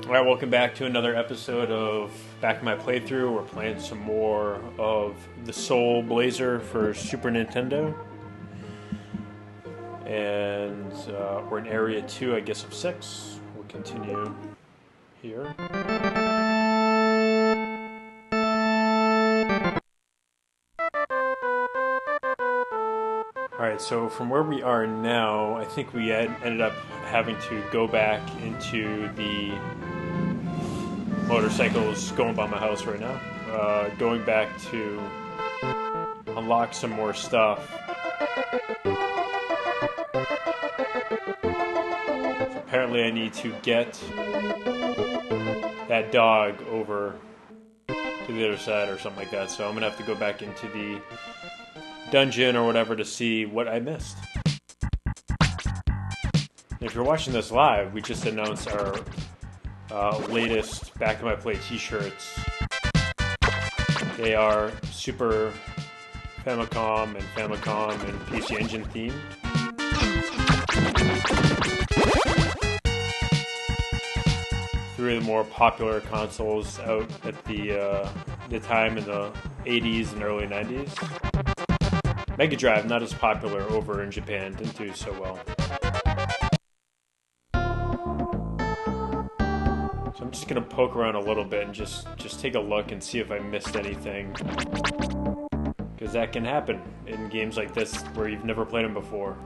Alright, welcome back to another episode of Back in My Playthrough. We're playing some more of the Soul Blazer for Super Nintendo. And we're in Area 2, I guess, of 6. We'll continue here. Alright, so from where we are now, I think we ended up having to go back into the motorcycles going by my house right now. Going back to unlock some more stuff. So apparently I need to get that dog over to the other side or something like that. So I'm going to have to go back into the dungeon or whatever to see what I missed. If you're watching this live, we just announced our latest Back in My Play t-shirts. They are Super Famicom and PC Engine themed. Three of the more popular consoles out at the time in the 80s and early 90s. Mega Drive, not as popular over in Japan, didn't do so well. So I'm just going to poke around a little bit and just take a look and see if I missed anything. Because that can happen in games like this where you've never played them before.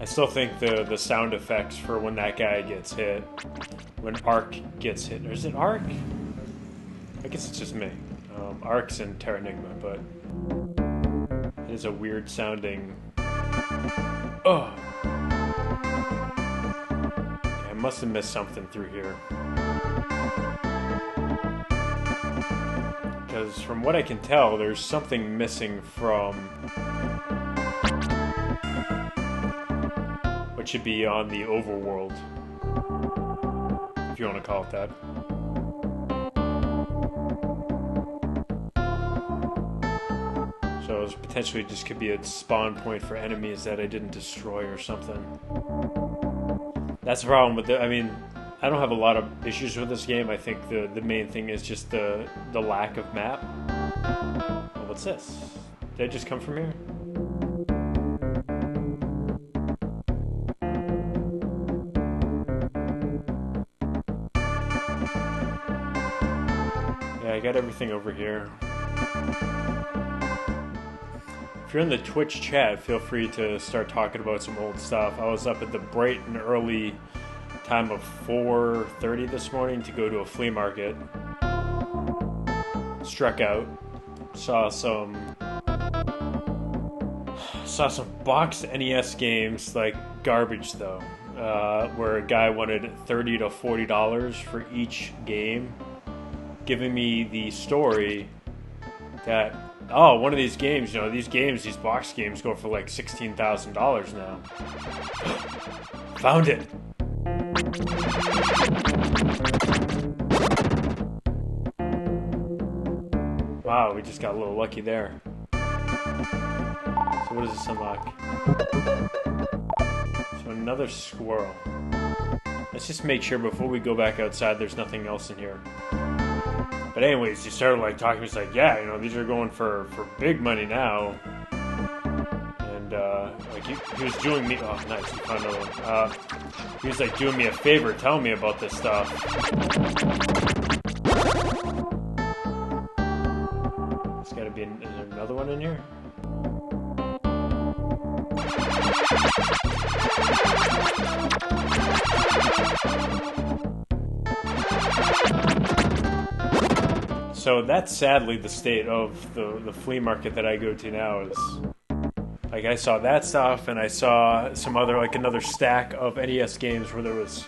I still think the sound effects for when that guy gets hit, when Ark gets hit, or is it Ark? I guess it's just me. Ark's in Terranigma, but it is a weird sounding. Oh, I must have missed something through here. Because from what I can tell, there's something missing from what should be on the overworld, if you want to call it that. So it potentially just could be a spawn point for enemies that I didn't destroy or something. That's the problem with I mean, I don't have a lot of issues with this game. I think the main thing is just the lack of map. Oh, what's this? Did I just come from here? I got everything over here. If you're in the Twitch chat, feel free to start talking about some old stuff. I was up at the bright and early time of 4:30 this morning to go to a flea market. Struck out. Saw some boxed NES games, like garbage though, where a guy wanted $30 to $40 for each game, giving me the story that, oh, one of these games, these box games go for like $16,000 now. Found it. Wow, we just got a little lucky there. So what does this unlock? So another squirrel. Let's just make sure before we go back outside there's nothing else in here. But anyways, he started like talking. He's like, yeah, these are going for big money now. And like he was doing me. Oh, nice, he found another one. He was like doing me a favor, telling me about this stuff. There's got to be another one in here. So that's sadly the state of the flea market that I go to now. Is like I saw that stuff and I saw some other, like another stack of NES games where there was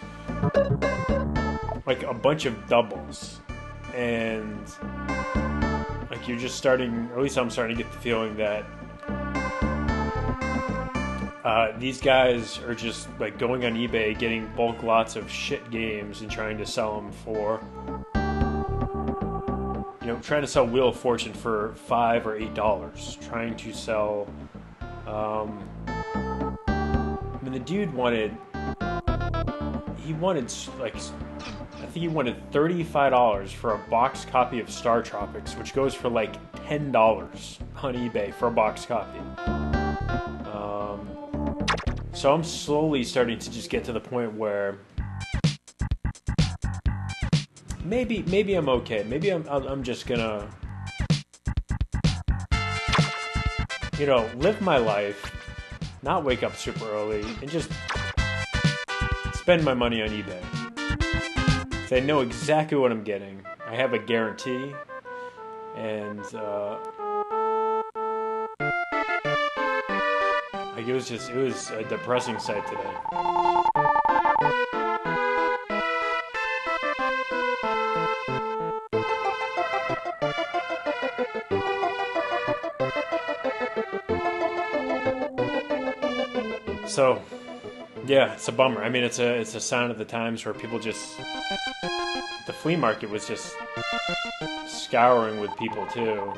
like a bunch of doubles, and like you're just starting, or at least I'm starting to get the feeling that these guys are just like going on eBay, getting bulk lots of shit games and trying to sell them for trying to sell Wheel of Fortune for $5 or $8, trying to sell. I mean, the dude wanted. He wanted like, I think he wanted $35 for a box copy of Star Tropics, which goes for like $10 on eBay for a box copy. So I'm slowly starting to just get to the point where maybe I'm okay. Maybe I'm just gonna, live my life, not wake up super early, and just spend my money on eBay. So I know exactly what I'm getting. I have a guarantee, and like it was a depressing sight today. So, yeah, it's a bummer. I mean, it's a sign of the times where people just, the flea market was just scouring with people too.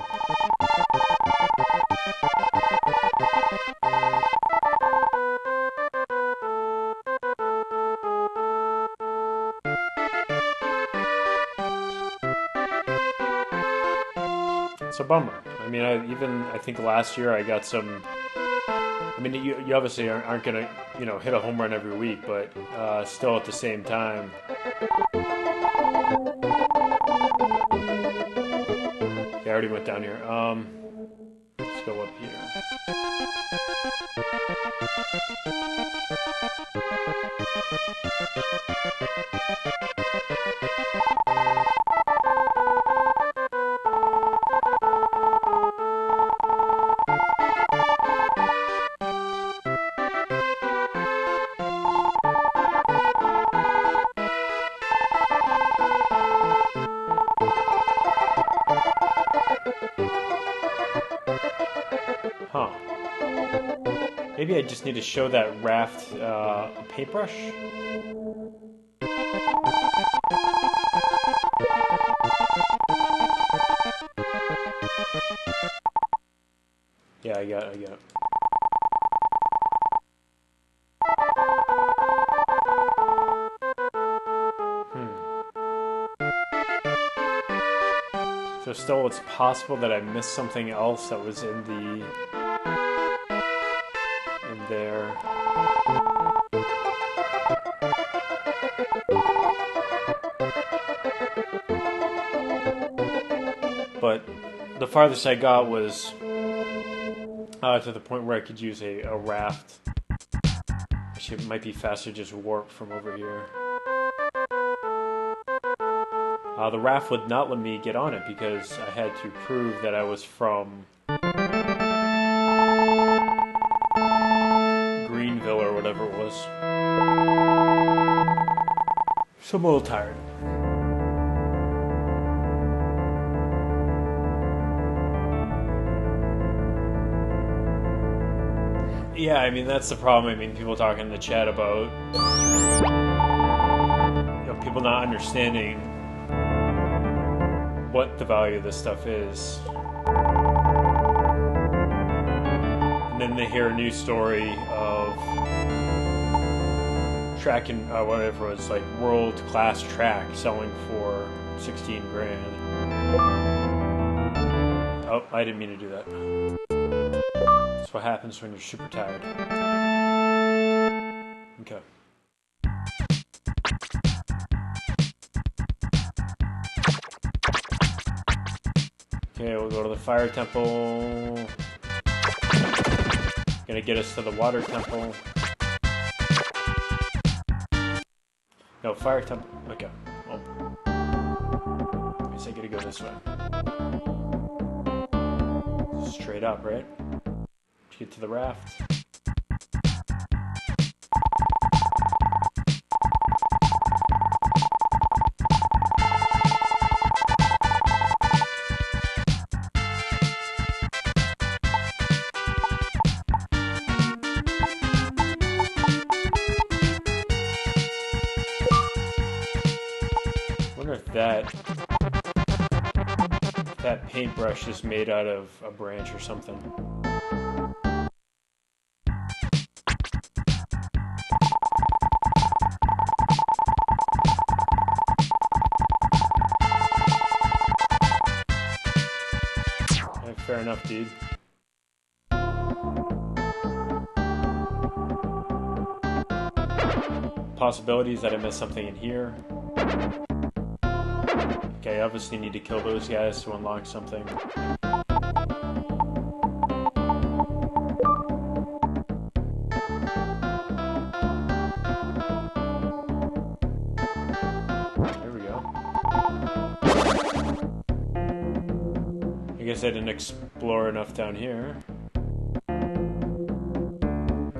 It's a bummer. I mean, I think last year I got some. I mean, you obviously aren't gonna, hit a home run every week, but still at the same time. Yeah, I already went down here. Let's go up here. Huh. Maybe I just need to show that raft a paintbrush? Yeah, I got it. So still, it's possible that I missed something else that was in there. But the farthest I got was to the point where I could use a raft. Actually, it might be faster just warp from over here. The raft would not let me get on it because I had to prove that I was from Greenville or whatever it was. So I'm a little tired. Yeah, I mean, that's the problem. I mean, people talking in the chat about people not understanding what the value of this stuff is. And then they hear a new story of track and whatever it was, like world-class track selling for 16 grand. Oh, I didn't mean to do that. That's what happens when you're super tired. Okay. Okay, we'll go to the fire temple. Gonna get us to the water temple. No, fire temple. Okay. Well, I guess I gotta go this way. Straight up, right? To get to the raft. Wonder if that paintbrush is made out of a branch or something. Fair enough, dude. Possibilities that I missed something in here. Okay, I obviously need to kill those guys to unlock something. There we go. I guess I didn't explore enough down here.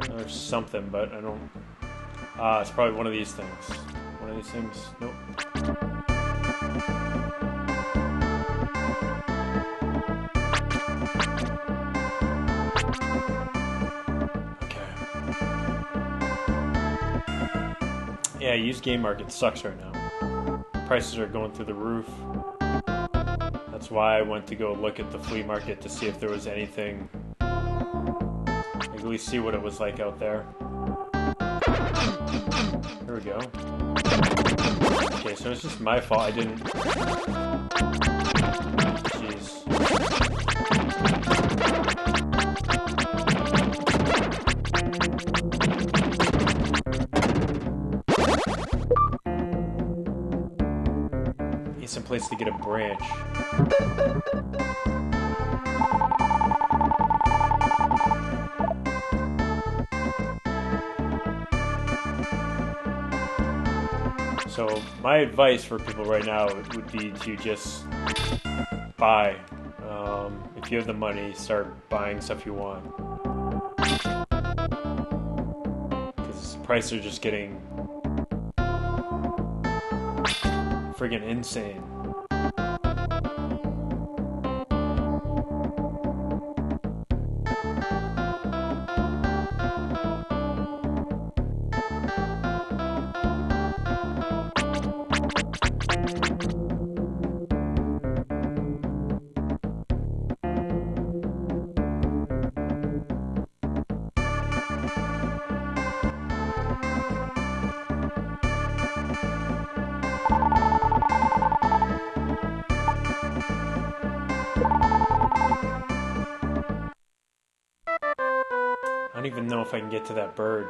There's something, but I don't... Ah, it's probably one of these things. One of these things? Nope. Okay. Yeah, used game market sucks right now. Prices are going through the roof. That's why I went to go look at the flea market to see if there was anything. At least see what it was like out there. Here we go. Okay, so it's just my fault I didn't... Jeez. Need some place to get a branch. So my advice for people right now would be to just buy. If you have the money, start buying stuff you want. Because prices are just getting friggin' insane. I don't even know if I can get to that bird.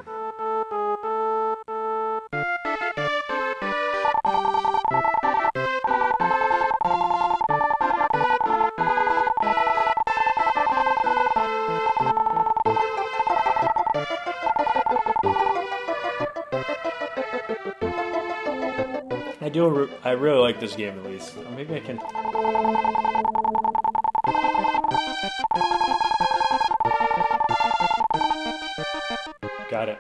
I really like this game at least. Maybe I can... Got it.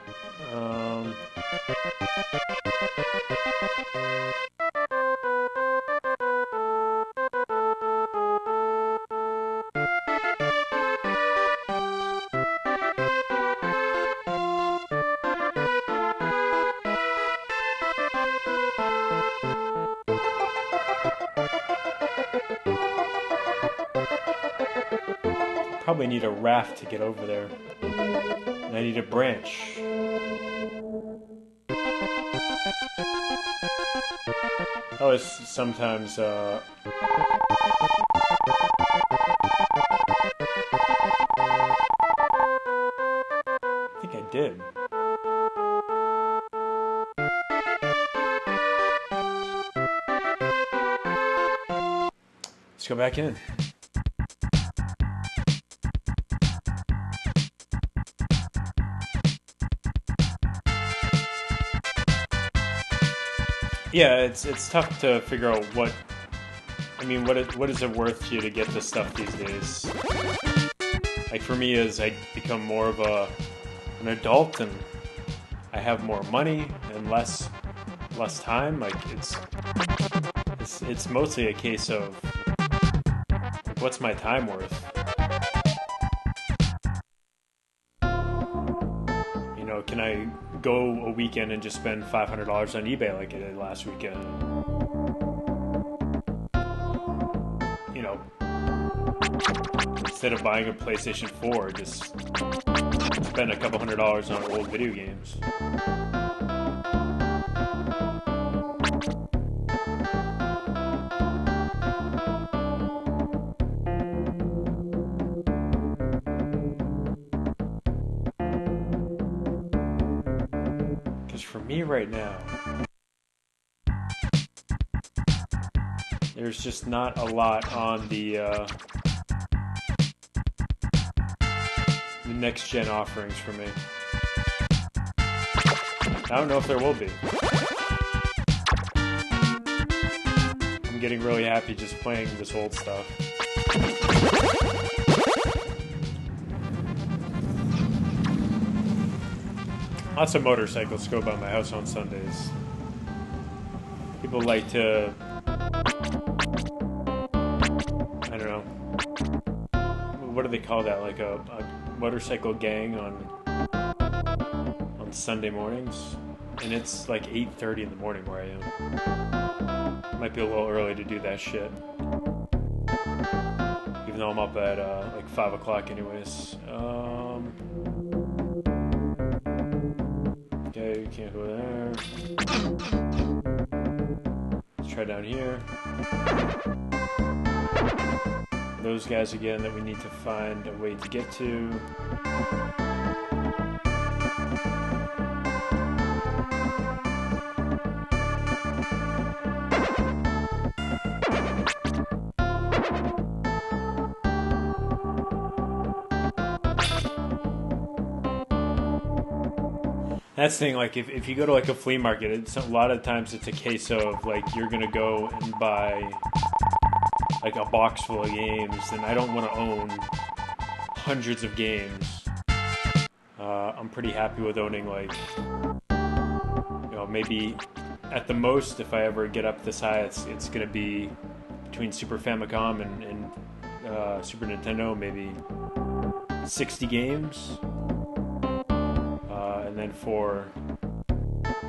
Probably need a raft to get over there. And I need a branch. I always sometimes I think I did. Let's go back in. Yeah, it's tough to figure out what... I mean, what is it worth to you to get this stuff these days? Like, for me, as I become more of an adult and I have more money and less time, like, it's mostly a case of, like, what's my time worth? You know, can I go a weekend and just spend $500 on eBay like I did last weekend? You know, Instead of buying a PlayStation 4, just spend a couple $100s on old video games. Because for me right now, there's just not a lot on the next gen offerings for me. I don't know if there will be. I'm getting really happy just playing this old stuff. Lots of motorcycles go by my house on Sundays. People like to, I don't know, what do they call that? Like a motorcycle gang on Sunday mornings, and it's like 8:30 in the morning where I am. Might be a little early to do that shit, even though I'm up at like 5 o'clock anyways. Okay, you can't go there. Let's try down here. Those guys again that we need to find a way to get to. That's the thing, like if you go to like a flea market, it's a lot of times it's a case of like you're gonna go and buy like a box full of games, and I don't want to own hundreds of games. I'm pretty happy with owning like, you know, maybe at the most, if I ever get up this high, it's gonna be between Super Famicom and Super Nintendo, maybe 60 games. And then for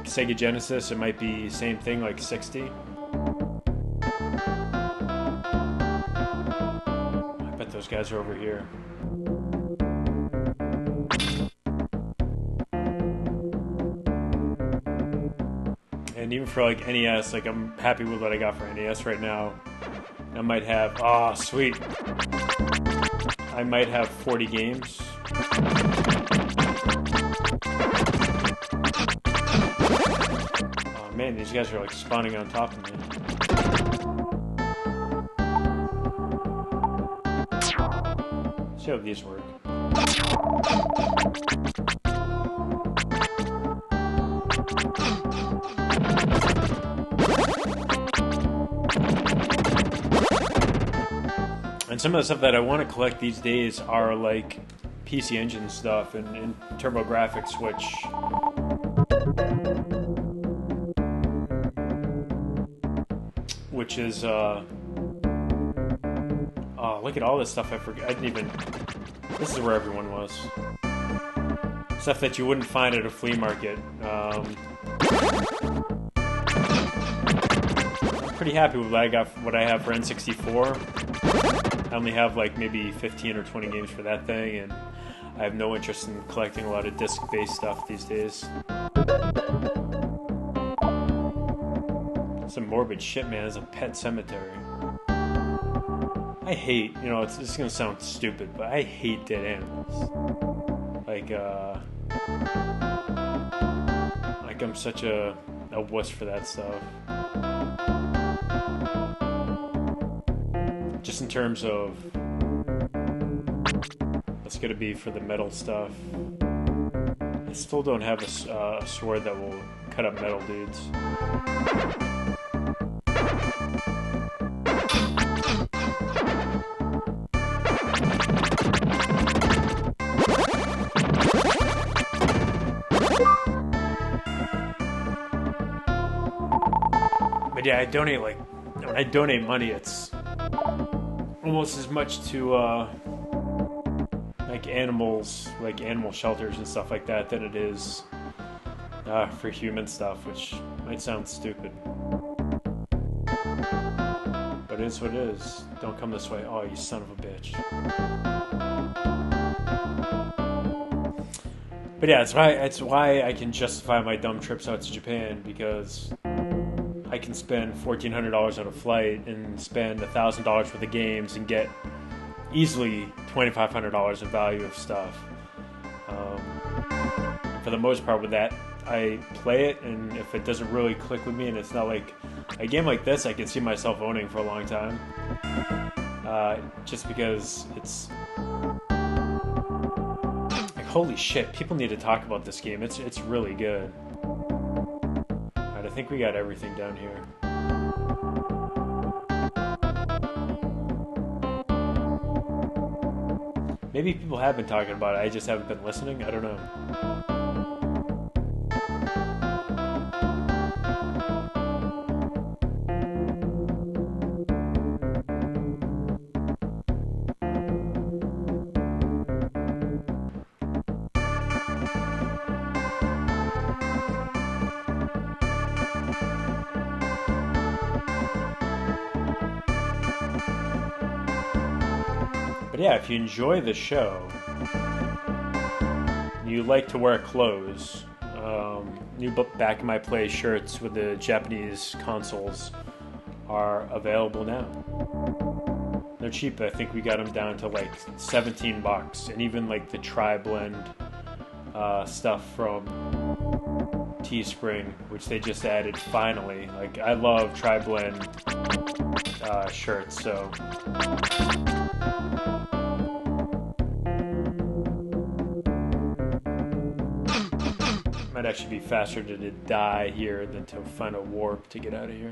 Sega Genesis, it might be same thing, like 60. I bet those guys are over here. And even for like NES, like I'm happy with what I got for NES right now. I might have, sweet. I might have 40 games. Oh man, these guys are like spawning on top of me. Let's see how these work. And some of the stuff that I want to collect these days are like PC Engine stuff and TurboGrafx, which is oh, look at all this stuff I forget. I didn't even. This is where everyone was. Stuff that you wouldn't find at a flea market. I'm pretty happy with what I got. What I have for N64. I only have like maybe 15 or 20 games for that thing, and I have no interest in collecting a lot of disc-based stuff these days. Some morbid shit, man. It's a pet cemetery. I hate, you know, it's gonna sound stupid, but I hate dead animals. Like I'm such a wuss for that stuff. Just in terms of what's gonna be for the metal stuff. I still don't have a sword that will cut up metal dudes. But yeah, I donate when I donate money, it's almost as much to like animals, like animal shelters and stuff like that, than it is for human stuff, which might sound stupid, but it is what it is. Don't come this way. Oh, you son of a bitch. But yeah, it's why I can justify my dumb trips out to Japan, because I can spend $1,400 on a flight and spend $1,000 worth of games and get easily $2,500 in value of stuff. For the most part with that, I play it, and if it doesn't really click with me, and it's not like a game like this I can see myself owning for a long time, just because it's like, holy shit, people need to talk about this game. It's really good. Alright, I think we got everything down here. Maybe people have been talking about it, I just haven't been listening, I don't know. But yeah, if you enjoy the show, you like to wear clothes, new Back in My Play shirts with the Japanese consoles are available now. They're cheap. I think we got them down to like $17, and even like the Tri-Blend stuff from Teespring, which they just added finally. Like, I love Tri-Blend shirts, so might actually be faster to die here than to find a warp to get out of here.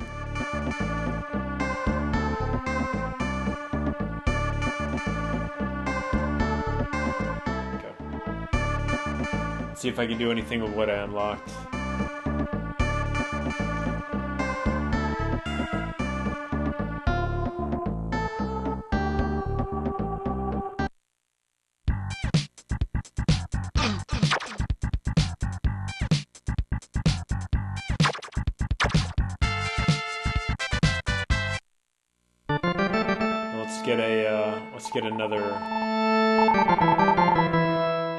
Okay. Let's see if I can do anything with what I unlocked. Let's get another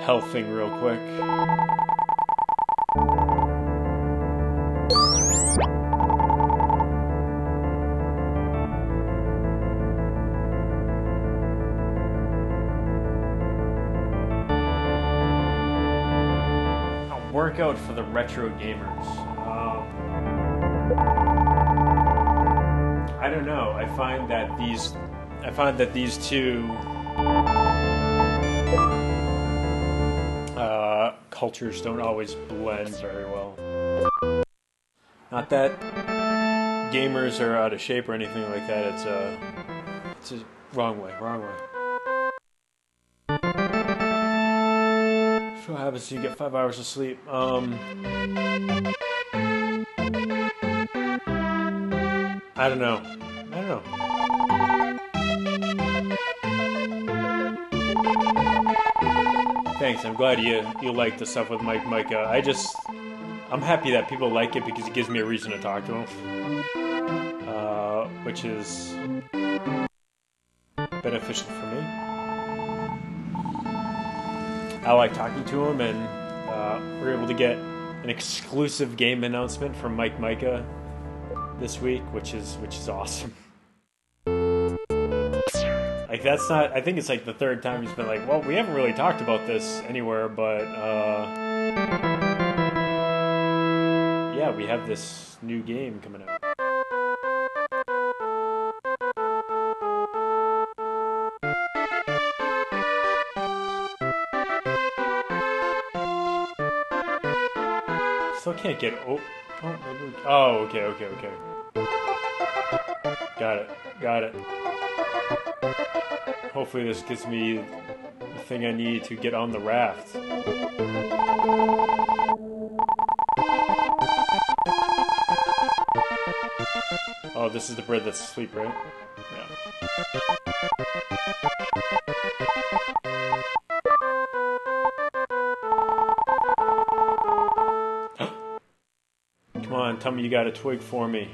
health thing real quick. A workout for the retro gamers. I don't know. I find that these two cultures don't always blend very well. Not that gamers are out of shape or anything like that. It's a wrong way. So what happens if you get 5 hours of sleep? I don't know. Thanks, I'm glad you like the stuff with Mike Micah. I'm happy that people like it because it gives me a reason to talk to him. Which is beneficial for me. I like talking to him, and we're able to get an exclusive game announcement from Mike Micah this week, which is awesome. Like, that's not, I think it's like the third time he's been like, well, we haven't really talked about this anywhere, but yeah, we have this new game coming out. Still can't get, okay. Got it. Hopefully this gives me the thing I need to get on the raft. Oh, this is the bird that's asleep, right? Yeah. Come on, tell me you got a twig for me.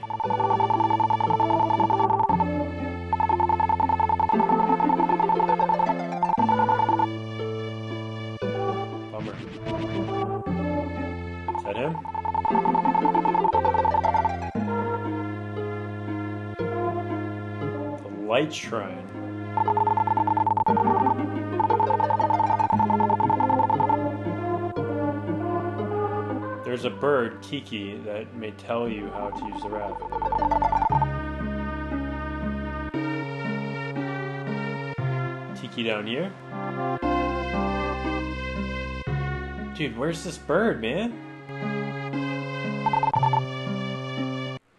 light shrine. There's a bird, Kiki, that may tell you how to use the raft. Kiki down here? Dude, where's this bird, man?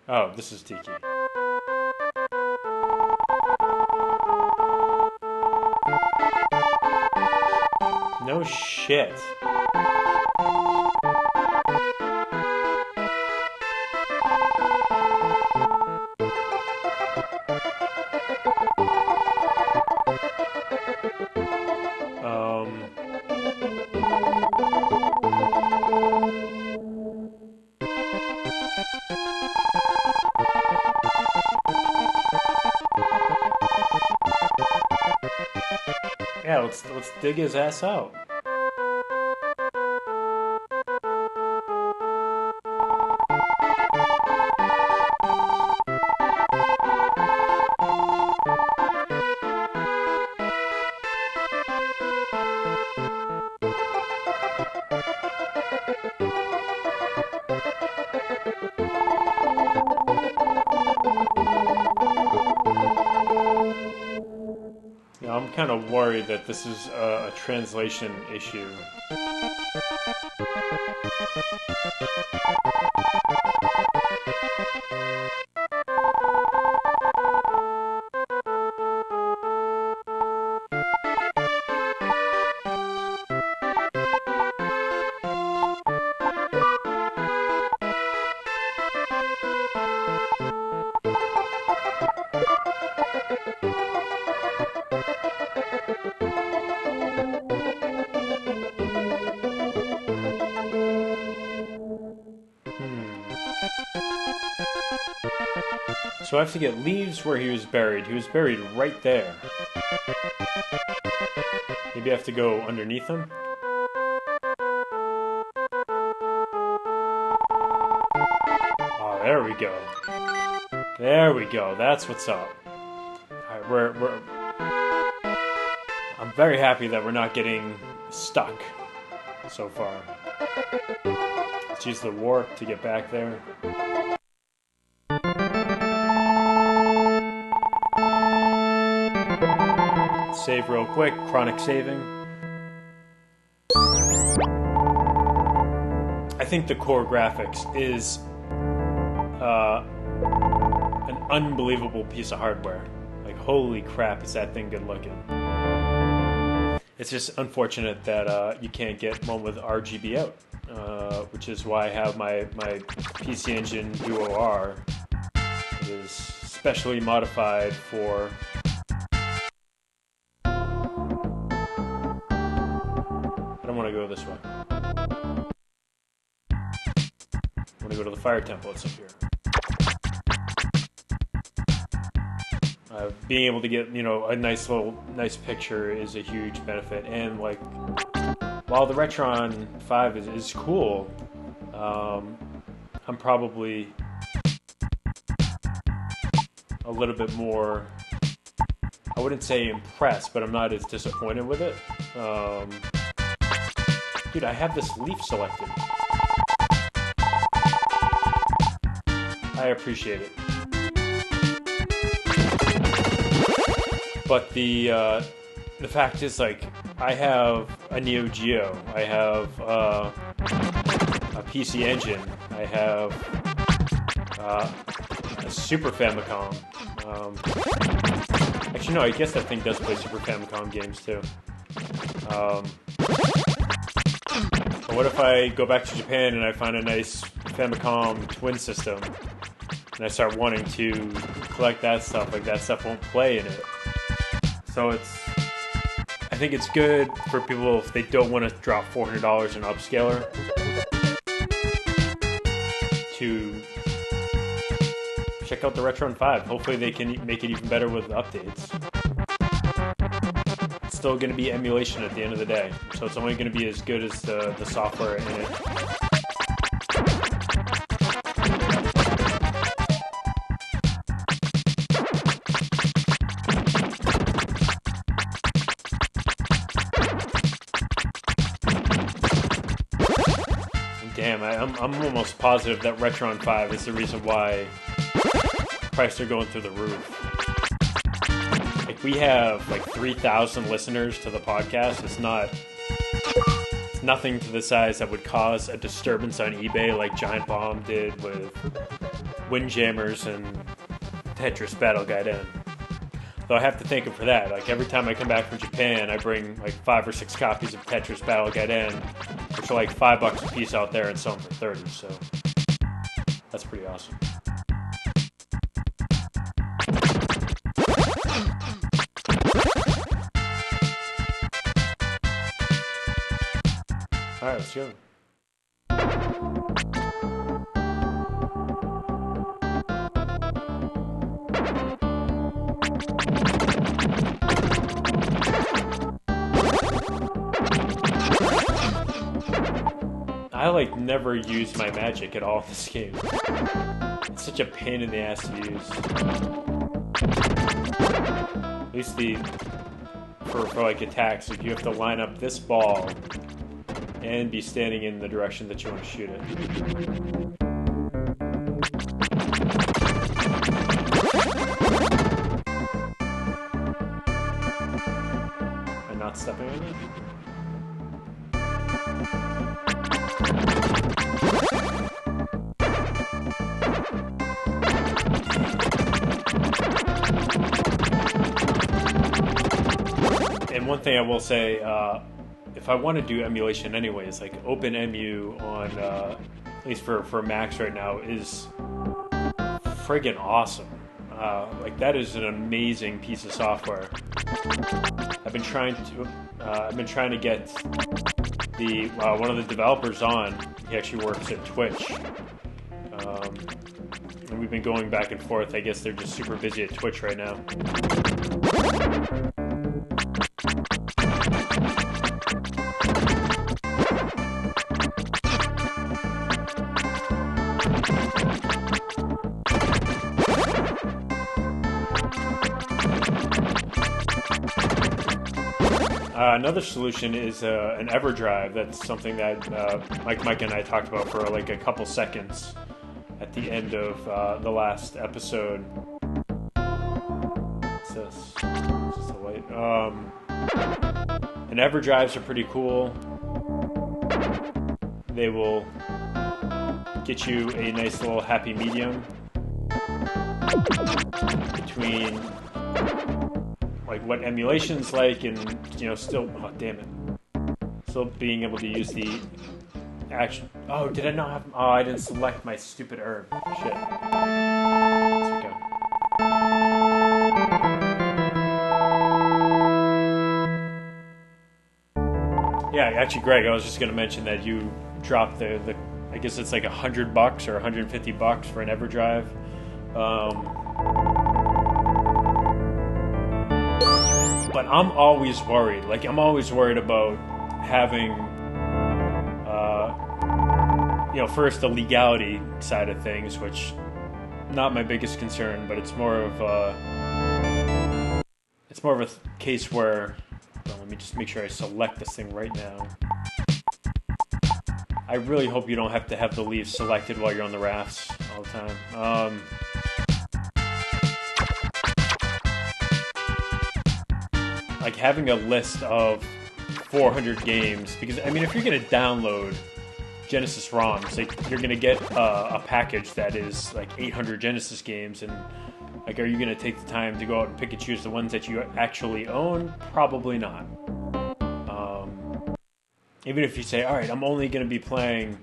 Oh, this is Tiki. No shit. Yeah, let's dig his ass out. I'm kind of worried that this is a translation issue. So I have to get leaves where he was buried. He was buried right there. Maybe I have to go underneath him? Oh, there we go. There we go. That's what's up. Alright, I'm very happy that we're not getting stuck so far. Let's use the warp to get back there. Save real quick, chronic saving. I think the core graphics is an unbelievable piece of hardware. Like, holy crap, is that thing good looking. It's just unfortunate that you can't get one with RGB out, which is why I have my PC Engine Duo R. It is specially modified for... I don't want to go this way. I want to go to the fire temple. It's up here. Being able to get, you know, a nice picture is a huge benefit. And like, while the Retron 5 is cool, I'm probably a little bit more, I wouldn't say impressed, but I'm not as disappointed with it. Dude, I have this leaf selected. I appreciate it. But the fact is, like, I have a Neo Geo, I have a PC Engine, I have a Super Famicom. Actually, no, I guess that thing does play Super Famicom games too. What if I go back to Japan and I find a nice Famicom twin system and I start wanting to collect that stuff? Like, that stuff won't play in it. So I think it's good for people if they don't want to drop $400 in upscaler to check out the Retron 5. Hopefully they can make it even better with updates. It's still going to be emulation at the end of the day, so it's only going to be as good as the software in it. damn, I'm almost positive that Retron 5 is the reason why prices are going through the roof. Like, we have like 3,000 listeners to the podcast. It's nothing to the size that would cause a disturbance on eBay like Giant Bomb did with Windjammers and Tetris Battle Guide N. Though I have to thank him for that. Like, every time I come back from Japan, I bring like 5 or 6 copies of Tetris Battle Guide N, which are like $5 a piece out there and sell them for 30. So that's pretty awesome. All right, let's go. I like never use my magic at all in this game. It's such a pain in the ass to use. At least for like attacks, if you have to line up this ball and be standing in the direction that you want to shoot it. I'm not stepping on it. And one thing I will say, if I want to do emulation anyways, like OpenEmu on, at least for Macs right now, is friggin' awesome. Like, that is an amazing piece of software. I've been trying to get the one of the developers on. He actually works at Twitch, and we've been going back and forth. I guess they're just super busy at Twitch right now. Another solution is an EverDrive. That's something that Mike and I talked about for like a couple seconds at the end of the last episode. What's this? It's just a light. And EverDrives are pretty cool. They will get you a nice little happy medium between like what emulation's like, and still, oh damn it, still being able to use the action. Oh, did I not have? Oh, I didn't select my stupid herb. Shit. It's okay. Yeah, actually, Greg, I was just gonna mention that you dropped the I guess it's like $100 or $150 for an EverDrive. But I'm always worried. Like, I'm always worried about having, first the legality side of things, which not my biggest concern, but it's more of a case where. Well, let me just make sure I select this thing right now. I really hope you don't have to have the leaves selected while you're on the rafts all the time. Like, having a list of 400 games, because I mean, if you're going to download Genesis ROMs, like, you're going to get a package that is like 800 Genesis games, and like, are you going to take the time to go out and pick and choose the ones that you actually own? Probably not. Even if you say, all right, I'm only going to be playing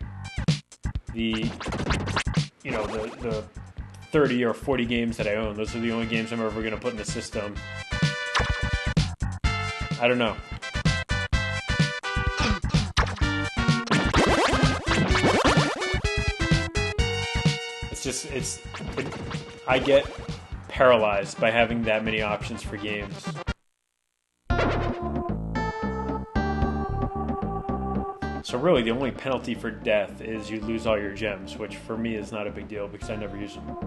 the 30 or 40 games that I own. Those are the only games I'm ever going to put in the system. I don't know. I get paralyzed by having that many options for games. So really, the only penalty for death is you lose all your gems, which for me is not a big deal because I never use them.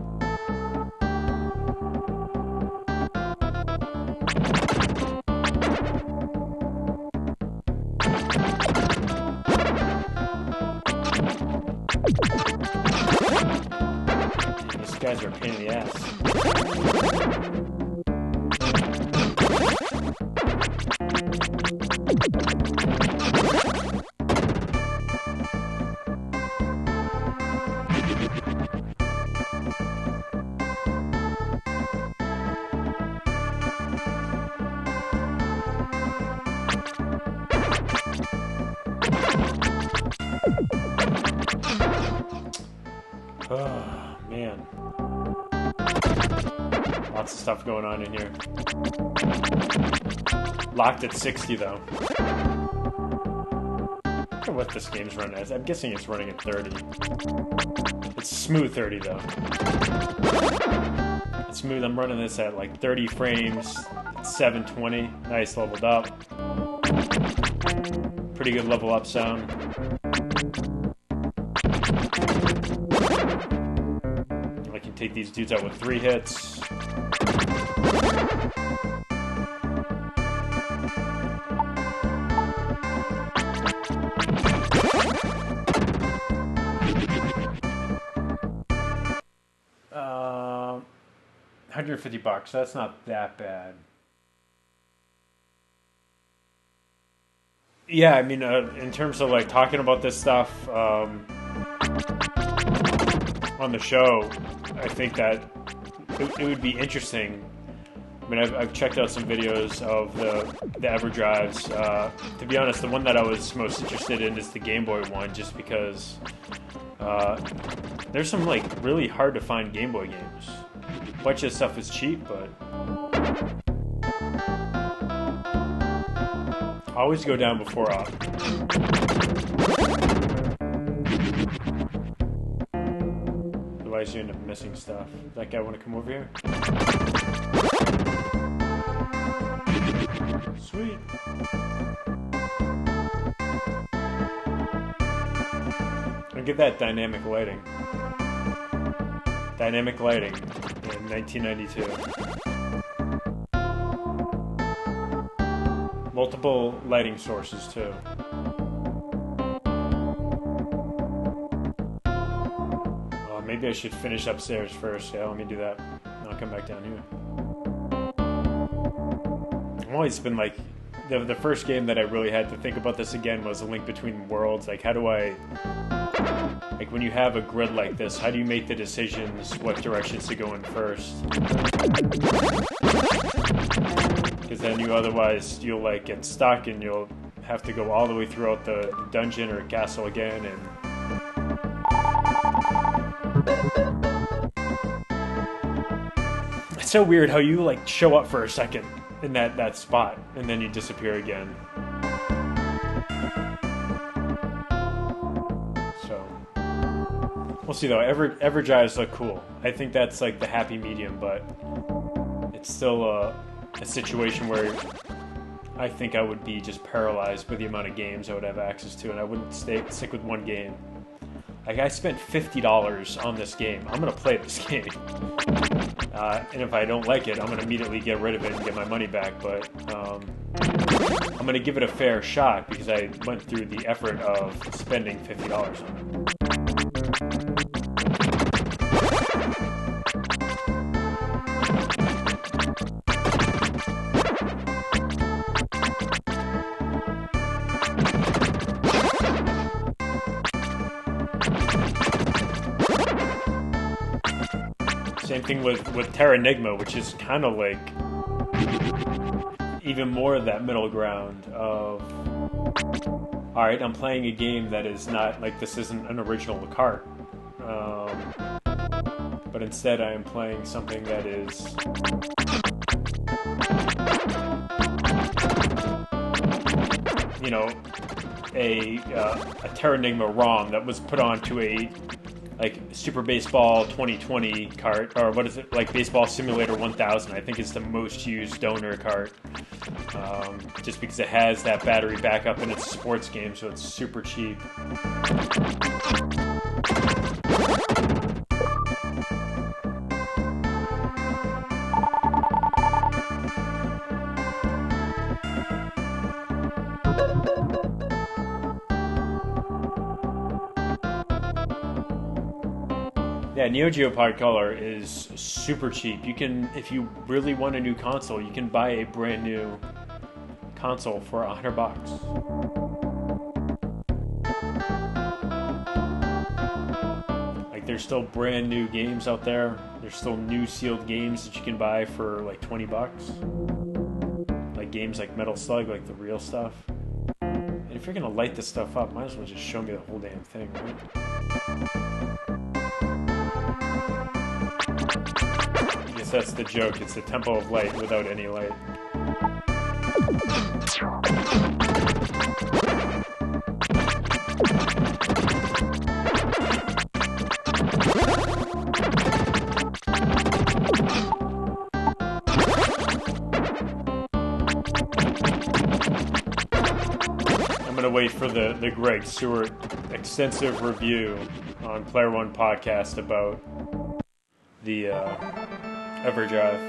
pain in the ass. Oh, man. Lots of stuff going on in here. Locked at 60, though. I wonder what this game's running at. I'm guessing it's running at 30. It's smooth 30, though. It's smooth. I'm running this at like 30 frames. It's 720. Nice, leveled up. Pretty good level up sound. I can take these dudes out with 3 hits. $150. That's not that bad. Yeah, I mean, in terms of like talking about this stuff on the show, I think that it would be interesting. I mean, I've checked out some videos of the EverDrives. To be honest, the one that I was most interested in is the Game Boy one, just because there's some like really hard to find Game Boy games. A bunch of stuff is cheap, but always go down before up. Otherwise you end up missing stuff. That guy want to come over here? Sweet. I'll give that dynamic lighting. Dynamic lighting in 1992. Multiple lighting sources too. Maybe I should finish upstairs first. Yeah, let me do that. And I'll come back down here. I've always been like, the first game that I really had to think about this again was A Link Between Worlds. Like, how do I, like when you have a grid like this, how do you make the decisions what directions to go in first? Because then you'll like get stuck and you'll have to go all the way throughout the dungeon or castle again, and it's so weird how you like show up for a second in that spot and then you disappear again. So we'll see though. EverDrives look cool. I think that's like the happy medium, but it's still a situation where I think I would be just paralyzed by the amount of games I would have access to, and I wouldn't stick with one game. Like, I spent $50 on this game. I'm going to play this game. And if I don't like it, I'm going to immediately get rid of it and get my money back. But I'm going to give it a fair shot because I went through the effort of spending $50 on it. Same thing with Terranigma, which is kind of like even more of that middle ground of, alright, I'm playing a game that is not, like, this isn't an original cart. But instead I am playing something that is you know, a Terranigma ROM that was put onto a like Super Baseball 2020 cart, or what is it, like Baseball Simulator 1000, I think is the most used donor cart, just because it has that battery backup and it's a sports game, so it's super cheap. Yeah, Neo Geo Pocket Color is super cheap. You can, if you really want a new console, you can buy a brand new console for $100. Like, there's still brand new games out there. There's still new sealed games that you can buy for like $20. Like games like Metal Slug, like the real stuff. And if you're gonna light this stuff up, might as well just show me the whole damn thing, right? I guess that's the joke. It's the Temple of Light without any light. I'm gonna wait for the Greg Stewart extensive review on Player One podcast about the EverDrive.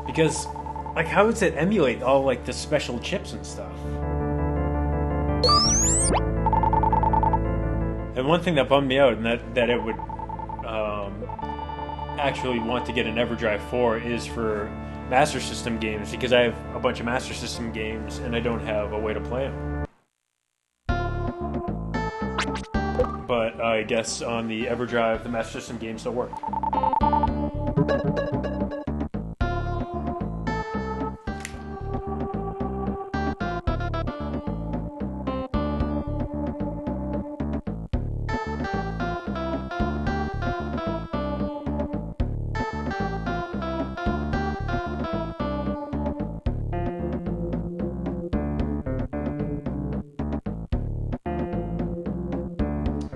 Because, like, how does it emulate all, like, the special chips and stuff? And one thing that bummed me out, and that it would actually want to get an EverDrive for, is for Master System games, because I have a bunch of Master System games and I don't have a way to play them. But I guess on the EverDrive, the Master System games don't work.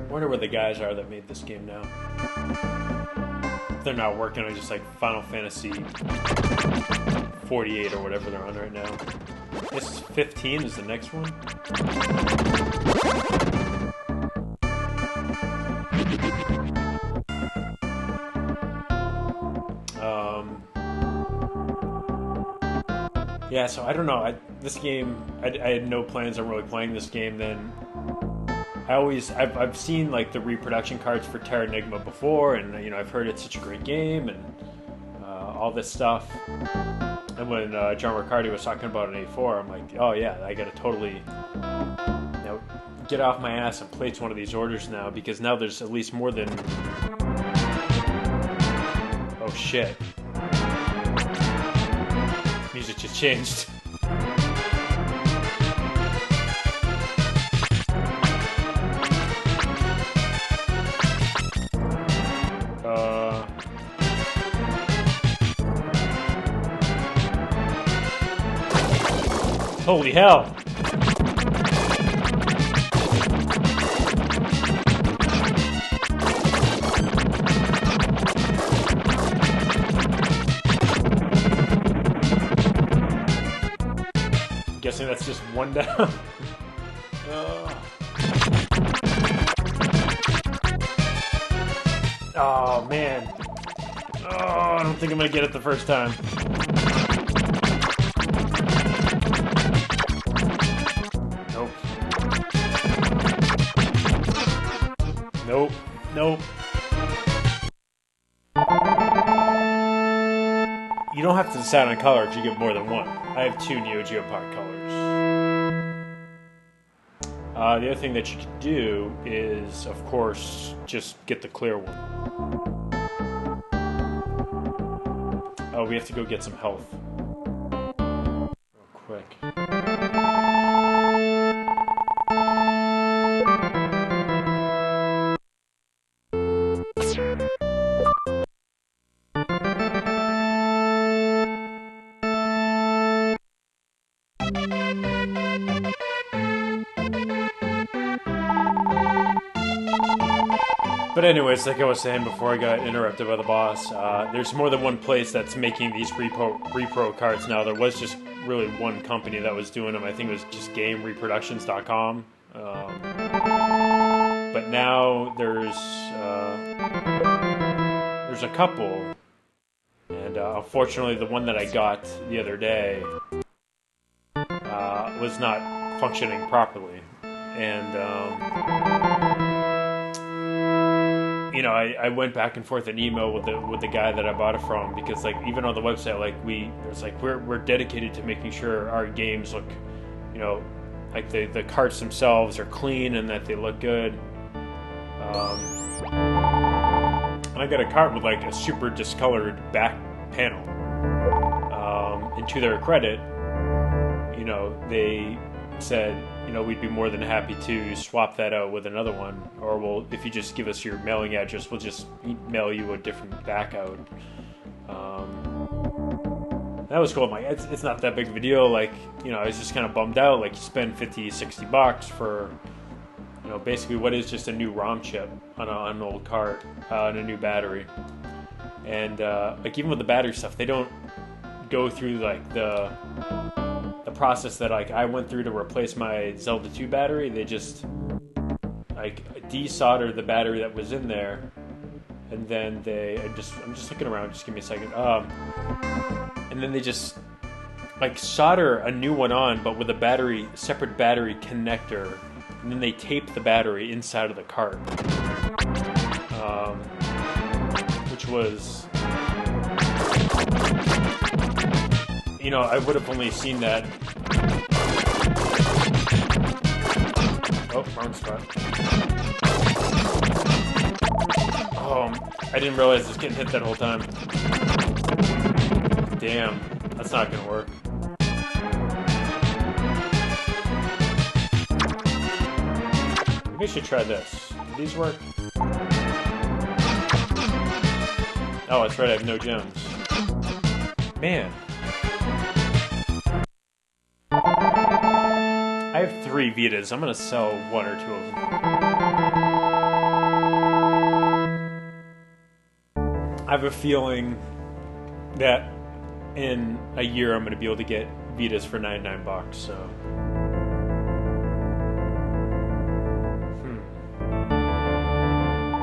I wonder where the guys are that made this game now. If they're not working on just like Final Fantasy 48 or whatever they're on right now. This 15 is the next one. Yeah, so I don't know. This game, I had no plans on really playing this game then. I've seen like the reproduction cards for Terranigma before, and I've heard it's such a great game and all this stuff. And when John Riccardi was talking about an A4, I'm like, oh yeah, I gotta totally get off my ass and place one of these orders now, because now there's at least more than... Oh shit. Music just changed. Holy hell! I'm guessing that's just one down. Oh man. Oh, I don't think I'm gonna get it the first time. Nope. Nope. You don't have to decide on color if you get more than one. I have 2 Neo Geo Pocket Colors. The other thing that you can do is, of course, just get the clear one. Oh, we have to go get some health. Real quick. But anyways, like I was saying before I got interrupted by the boss, there's more than one place that's making these repro cards now. There was just really one company that was doing them. I think it was just GameReproductions.com. But now there's a couple, and unfortunately, the one that I got the other day was not functioning properly. And you know, I went back and forth in email with the guy that I bought it from, because like even on the website, like there's like we're dedicated to making sure our games look, you know, like the carts themselves are clean and that they look good. And I got a cart with like a super discolored back panel. And to their credit, you know, they said, you know, we'd be more than happy to swap that out with another one, or if you just give us your mailing address, we'll just mail you a different back out. That was cool. I'm like, it's not that big of a deal. Like, you know, I was just kind of bummed out. Like, you spend $50-$60 for, you know, basically what is just a new ROM chip on an old cart and a new battery. And like even with the battery stuff, they don't go through like the process that like I went through to replace my Zelda 2 battery. They just like desoldered the battery that was in there, and then I'm just looking around. Just give me a second. And then they just like solder a new one on, but with a separate battery connector, and then they tape the battery inside of the cart, which was, you know, I would have only seen that. Oh, wrong spot. Oh, I didn't realize I was getting hit that whole time. Damn, that's not gonna work. Maybe I should try this. Do these work? Oh, that's right, I have no gems. Man. I have 3 Vitas. I'm gonna sell 1 or 2 of them. I have a feeling that in a year I'm gonna be able to get Vitas for $99, so.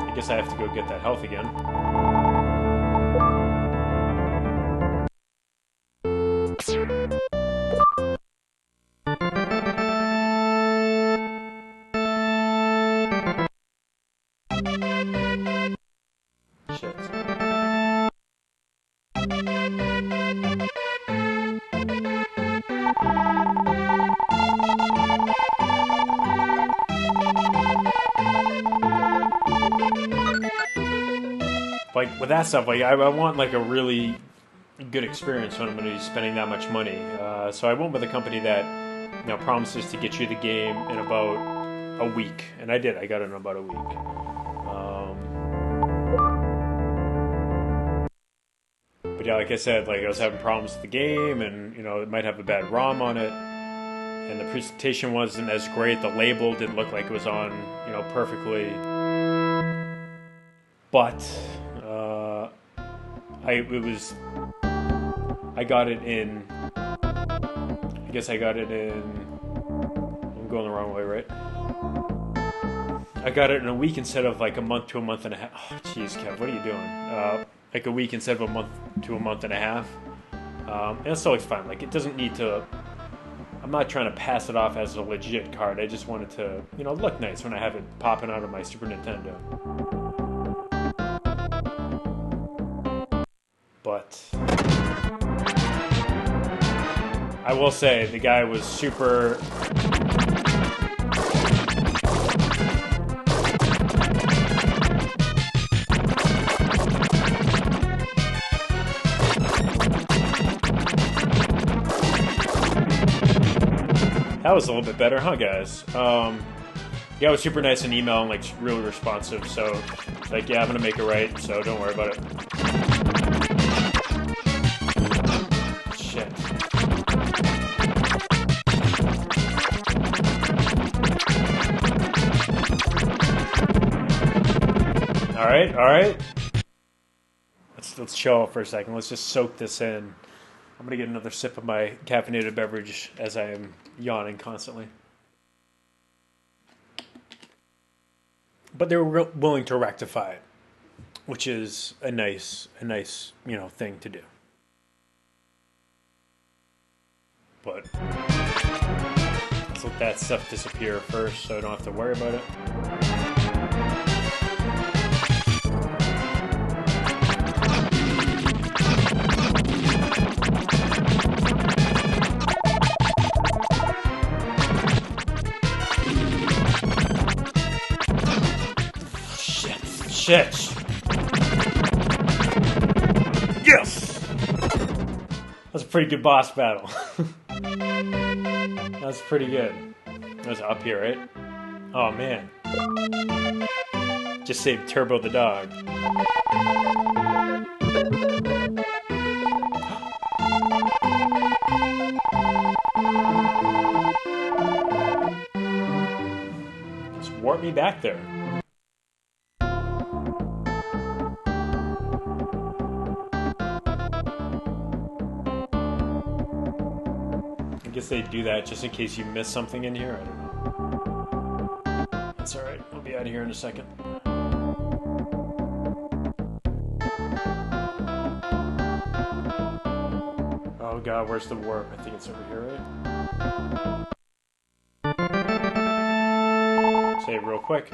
I guess I have to go get that health again. Like with that stuff, like I want like a really good experience when I'm going to be spending that much money. So I went with a company that, you know, promises to get you the game in about a week, and I did. I got it in about a week. But yeah, like I said, like I was having problems with the game, and you know, it might have a bad ROM on it, and the presentation wasn't as great. The label didn't look like it was on, you know, perfectly. But I got it in. I guess I got it in. I'm going the wrong way, right? I got it in a week instead of like a month to a month and a half. Oh, jeez, Kev, what are you doing? Like a week instead of a month to a month and a half. And it's always fine. Like it doesn't need to. I'm not trying to pass it off as a legit card. I just want it to, you know, look nice when I have it popping out of my Super Nintendo. But I will say the guy was super. That was a little bit better, huh, guys? Yeah, it was super nice in email and like really responsive. So, like, yeah, I'm gonna make it right. So don't worry about it. Shit. All right. Let's chill for a second. Let's just soak this in. I'm going to get another sip of my caffeinated beverage as I am yawning constantly. But they were willing to rectify it, which is a nice, you know, thing to do. But Let's let that stuff disappear first so I don't have to worry about it. Shit. Yes! That's a pretty good boss battle. That's pretty good. That's up here, right? Oh, man. Just saved Turbo the dog. Just warp me back there. I guess they do that just in case you miss something in here. I don't know. That's alright. I'll be out of here in a second. Oh god, where's the warp? I think it's over here, right? Save real quick.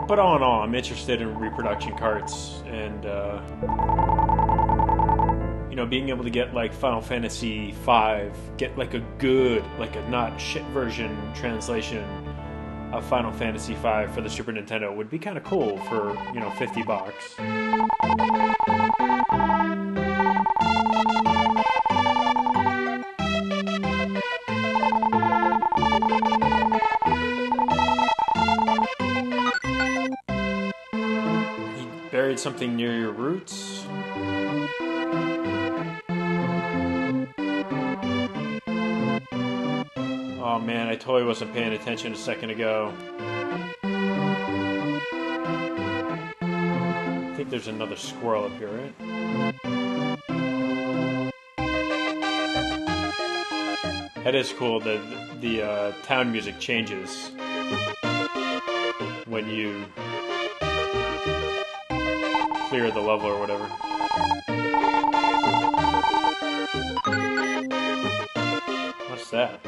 But all in all, I'm interested in reproduction carts and, you know, being able to get, like, Final Fantasy V, get, like, a good, like, a not shit version translation of Final Fantasy V for the Super Nintendo would be kind of cool for, you know, $50. Buried something near your roots. Oh man, I totally wasn't paying attention a second ago. I think there's another squirrel up here, right? That is cool. The town music changes when you clear the level or whatever. What's that?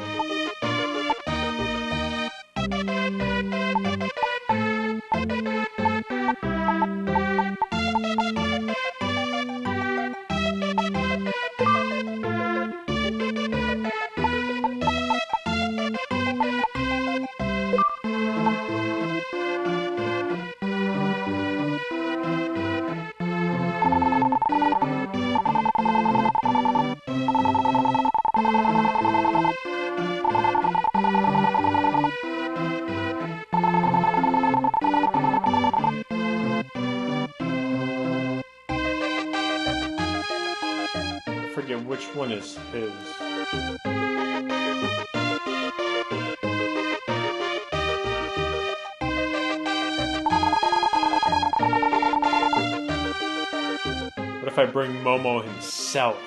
I forget which one is his. What if I bring Momo himself?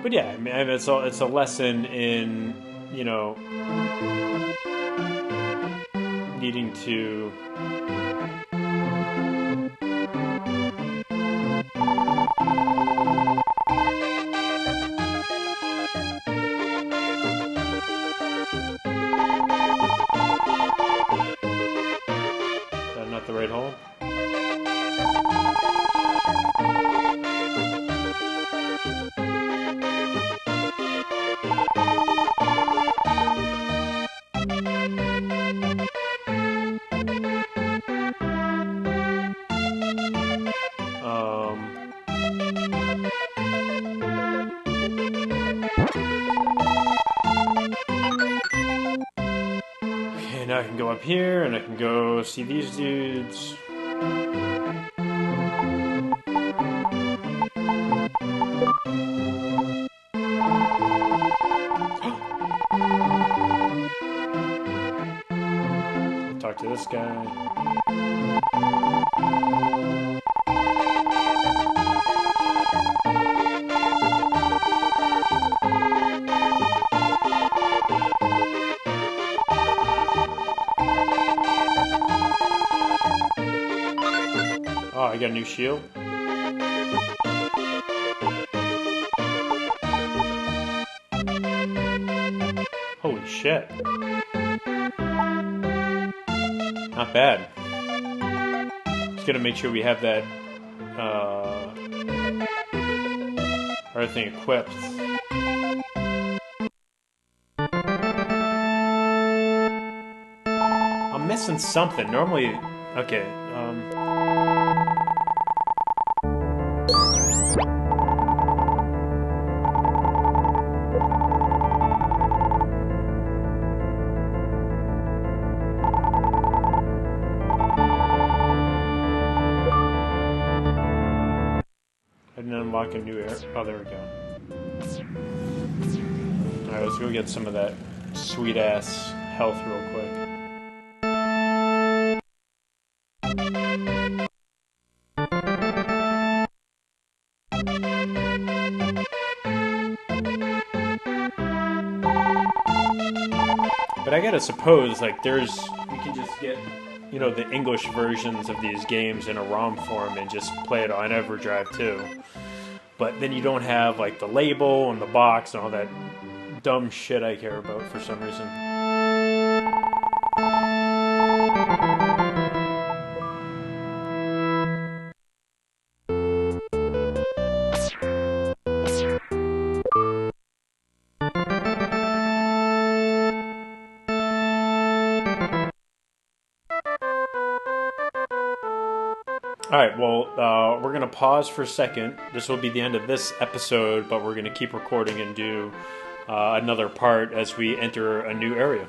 But yeah, I mean, it's a lesson in, you know, needing to Is that not the right hole? Okay, now I can go up here and I can go see these dudes. this guy. Oh, I got a new shield. Holy shit. Not bad. Just gotta make sure we have that everything equipped. I'm missing something. Normally, okay. I didn't unlock a new air. Oh, there we go. Alright, let's go get some of that sweet ass health real quick. But I gotta suppose, like, you can just get, you know, the English versions of these games in a ROM form and just play it on EverDrive too. But then you don't have, like, the label and the box and all that dumb shit I care about for some reason. Alright, well, we're going to pause for a second. This will be the end of this episode, but we're going to keep recording and do another part as we enter a new area.